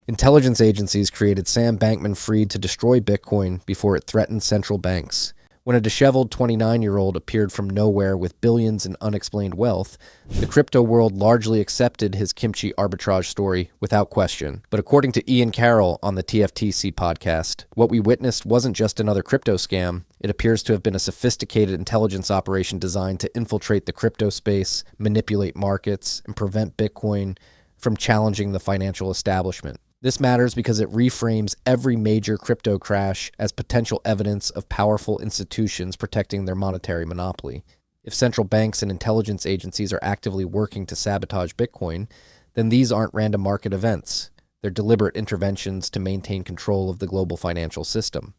Intelligence agencies created Sam Bankman-Fried to destroy Bitcoin before it threatened central banks. When a disheveled 29-year-old appeared from nowhere with billions in unexplained wealth, the crypto world largely accepted his kimchi arbitrage story without question. But according to Ian Carroll on the TFTC podcast, what we witnessed wasn't just another crypto scam. It appears to have been a sophisticated intelligence operation designed to infiltrate the crypto space, manipulate markets, and prevent Bitcoin from challenging the financial establishment. This matters because it reframes every major crypto crash as potential evidence of powerful institutions protecting their monetary monopoly. If central banks and intelligence agencies are actively working to sabotage Bitcoin, then these aren't random market events. They're deliberate interventions to maintain control of the global financial system.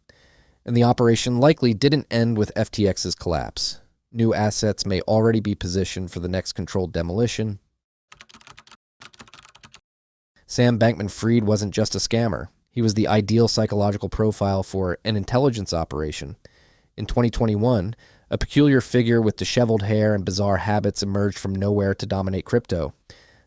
And the operation likely didn't end with FTX's collapse. New assets may already be positioned for the next controlled demolition. Sam Bankman-Fried wasn't just a scammer. He was the ideal psychological profile for an intelligence operation. In 2021, a peculiar figure with disheveled hair and bizarre habits emerged from nowhere to dominate crypto.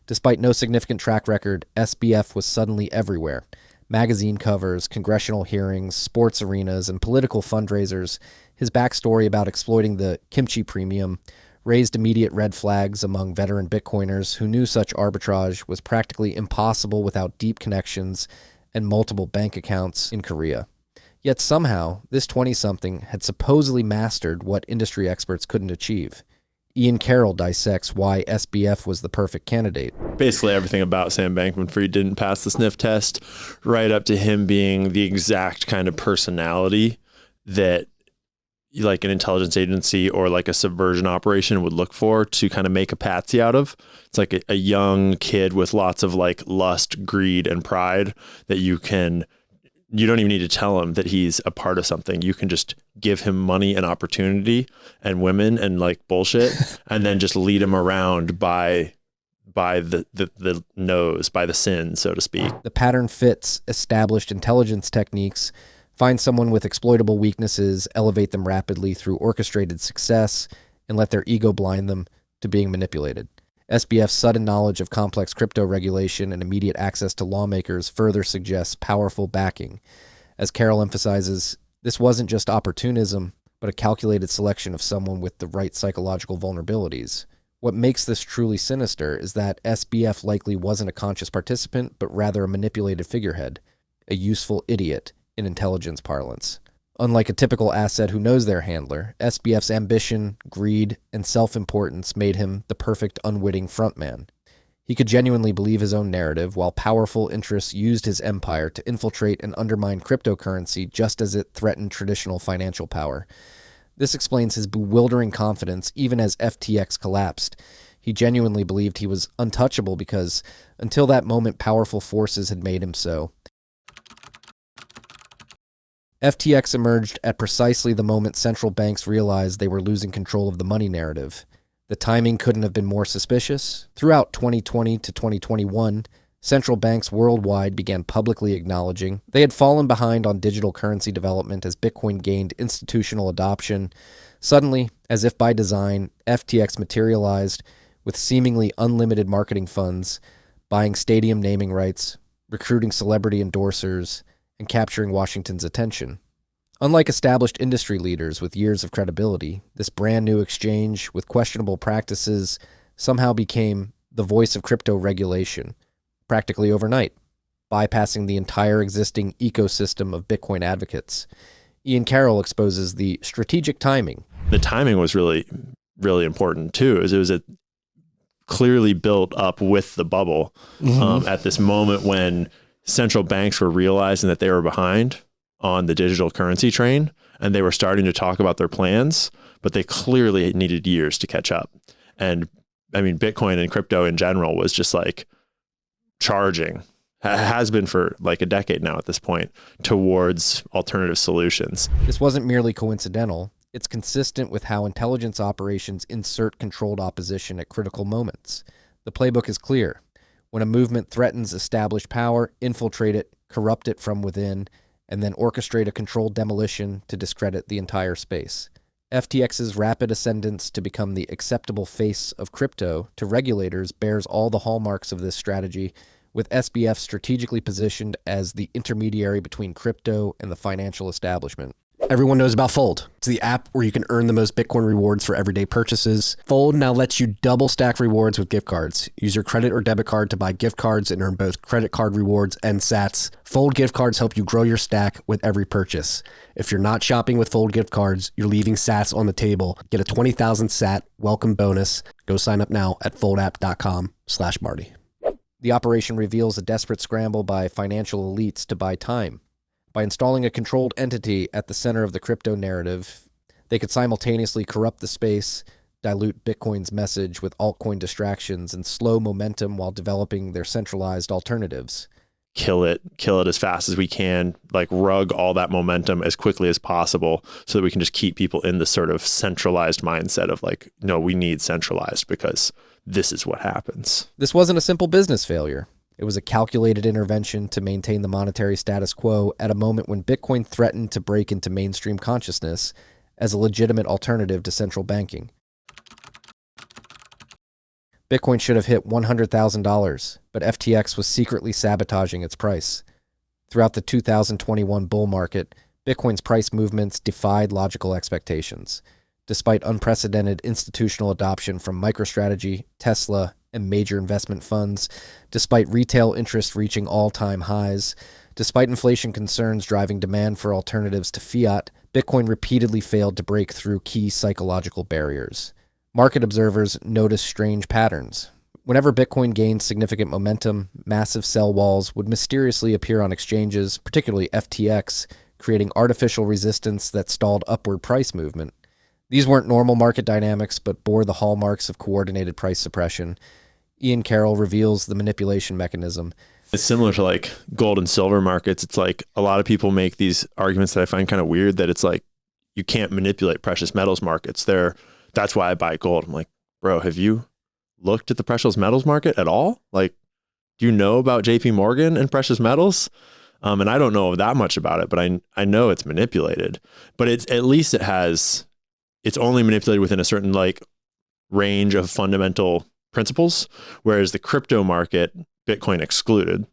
Despite no significant track record, SBF was suddenly everywhere. Magazine covers, congressional hearings, sports arenas, and political fundraisers. His backstory about exploiting the kimchi premium raised immediate red flags among veteran Bitcoiners who knew such arbitrage was practically impossible without deep connections and multiple bank accounts in Korea. Yet somehow, this 20-something had supposedly mastered what industry experts couldn't achieve. Ian Carroll dissects why SBF was the perfect candidate. Basically everything about Sam Bankman-Fried didn't pass the sniff test, right up to him being the exact kind of personality that like an intelligence agency or like a subversion operation would look for to kind of make a patsy out of. It's like a young kid with lots of like lust, greed, and pride that you don't even need to tell him that he's a part of something. You can just give him money and opportunity and women and like bullshit and then just lead him around by the nose, by the sin, so to speak. The pattern fits established intelligence techniques. Find someone with exploitable weaknesses, elevate them rapidly through orchestrated success, and let their ego blind them to being manipulated. SBF's sudden knowledge of complex crypto regulation and immediate access to lawmakers further suggests powerful backing. As Carroll emphasizes, this wasn't just opportunism, but a calculated selection of someone with the right psychological vulnerabilities. What makes this truly sinister is that SBF likely wasn't a conscious participant, but rather a manipulated figurehead, a useful idiot in intelligence parlance. Unlike a typical asset who knows their handler, SBF's ambition, greed, and self-importance made him the perfect unwitting frontman. He could genuinely believe his own narrative, while powerful interests used his empire to infiltrate and undermine cryptocurrency just as it threatened traditional financial power. This explains his bewildering confidence even as FTX collapsed. He genuinely believed he was untouchable because, until that moment, powerful forces had made him so. FTX emerged at precisely the moment central banks realized they were losing control of the money narrative. The timing couldn't have been more suspicious. Throughout 2020 to 2021, central banks worldwide began publicly acknowledging they had fallen behind on digital currency development as Bitcoin gained institutional adoption. Suddenly, as if by design, FTX materialized with seemingly unlimited marketing funds, buying stadium naming rights, recruiting celebrity endorsers, and capturing Washington's attention. Unlike established industry leaders with years of credibility, this brand new exchange with questionable practices somehow became the voice of crypto regulation, practically overnight, bypassing the entire existing ecosystem of Bitcoin advocates. Ian Carroll exposes the strategic timing. The timing was really, really important too, as it was clearly built up with the bubble at this moment when central banks were realizing that they were behind on the digital currency train and they were starting to talk about their plans, but they clearly needed years to catch up. And I mean, Bitcoin and crypto in general was just like charging, has been for like a decade now at this point, towards alternative solutions. This wasn't merely coincidental. It's consistent with how intelligence operations insert controlled opposition at critical moments. The playbook is clear. When a movement threatens established power, infiltrate it, corrupt it from within, and then orchestrate a controlled demolition to discredit the entire space. FTX's rapid ascendance to become the acceptable face of crypto to regulators bears all the hallmarks of this strategy with SBF strategically positioned as the intermediary between crypto and the financial establishment. Everyone knows about Fold. It's the app where you can earn the most Bitcoin rewards for everyday purchases. Fold now lets you double stack rewards with gift cards. Use your credit or debit card to buy gift cards and earn both credit card rewards and sats. Fold gift cards help you grow your stack with every purchase. If you're not shopping with Fold gift cards, you're leaving sats on the table. Get a 20,000 sat welcome bonus. Go sign up now at foldapp.com/Marty. The operation reveals a desperate scramble by financial elites to buy time. By installing a controlled entity at the center of the crypto narrative, they could simultaneously corrupt the space, dilute Bitcoin's message with altcoin distractions, and slow momentum while developing their centralized alternatives. Kill it as fast as we can, like rug all that momentum as quickly as possible so that we can just keep people in this sort of centralized mindset of like, no, we need centralized because this is what happens. This wasn't a simple business failure. It was a calculated intervention to maintain the monetary status quo at a moment when Bitcoin threatened to break into mainstream consciousness as a legitimate alternative to central banking. Bitcoin should have hit $100,000, but FTX was secretly sabotaging its price. Throughout the 2021 bull market, Bitcoin's price movements defied logical expectations. Despite unprecedented institutional adoption from MicroStrategy, Tesla, and major investment funds, despite retail interest reaching all-time highs, despite inflation concerns driving demand for alternatives to fiat, Bitcoin repeatedly failed to break through key psychological barriers. Market observers noticed strange patterns. Whenever Bitcoin gained significant momentum, massive sell walls would mysteriously appear on exchanges, particularly FTX, creating artificial resistance that stalled upward price movement. These weren't normal market dynamics, but bore the hallmarks of coordinated price suppression. Carroll reveals the manipulation mechanism. It's similar to like gold and silver markets. It's like a lot of people make these arguments that I find kind of weird, that it's like you can't manipulate precious metals markets. That's why I buy gold. I'm like, bro, have you looked at the precious metals market at all? Like, do you know about JP Morgan and precious metals? And I don't know that much about it, but I know it's manipulated. But it's only manipulated within a certain like range of fundamental principles, whereas the crypto market, Bitcoin excluded,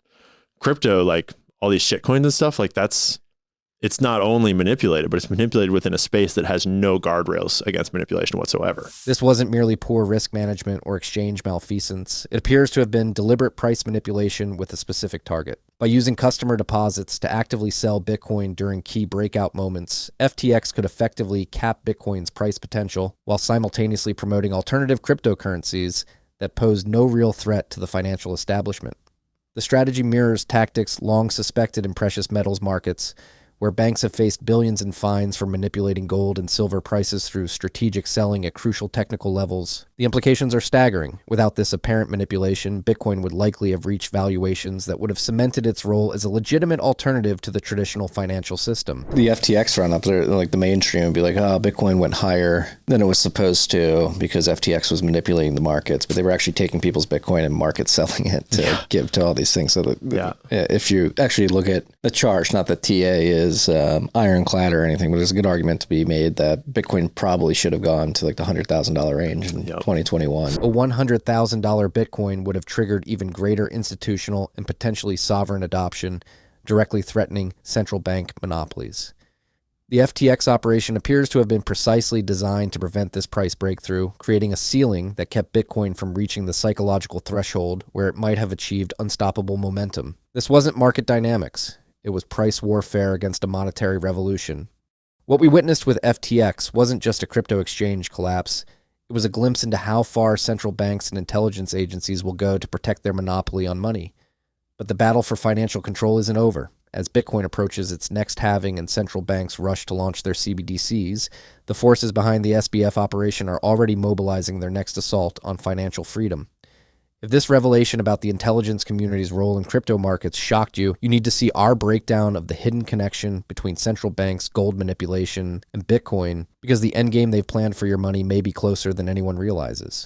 crypto, like all these shit coins and stuff, like it's not only manipulated, but it's manipulated within a space that has no guardrails against manipulation whatsoever. This wasn't merely poor risk management or exchange malfeasance. It appears to have been deliberate price manipulation with a specific target. By using customer deposits to actively sell Bitcoin during key breakout moments, FTX could effectively cap Bitcoin's price potential while simultaneously promoting alternative cryptocurrencies that posed no real threat to the financial establishment. The strategy mirrors tactics long suspected in precious metals markets, where banks have faced billions in fines for manipulating gold and silver prices through strategic selling at crucial technical levels. The implications are staggering. Without this apparent manipulation, Bitcoin would likely have reached valuations that would have cemented its role as a legitimate alternative to the traditional financial system. The FTX run-up, like the mainstream would be like, oh, Bitcoin went higher than it was supposed to because FTX was manipulating the markets, but they were actually taking people's Bitcoin and market selling it to give to all these things. So if you actually look at the charts, not that TA is ironclad or anything, but there's a good argument to be made that Bitcoin probably should have gone to like the $100,000 range in 2021. A $100,000 Bitcoin would have triggered even greater institutional and potentially sovereign adoption, directly threatening central bank monopolies. The FTX operation appears to have been precisely designed to prevent this price breakthrough, creating a ceiling that kept Bitcoin from reaching the psychological threshold where it might have achieved unstoppable momentum. This wasn't market dynamics. It was price warfare against a monetary revolution. What we witnessed with FTX wasn't just a crypto exchange collapse. It was a glimpse into how far central banks and intelligence agencies will go to protect their monopoly on money. But the battle for financial control isn't over. As Bitcoin approaches its next halving and central banks rush to launch their CBDCs, the forces behind the SBF operation are already mobilizing their next assault on financial freedom. If this revelation about the intelligence community's role in crypto markets shocked you, you need to see our breakdown of the hidden connection between central banks, gold manipulation, and Bitcoin, because the endgame they've planned for your money may be closer than anyone realizes.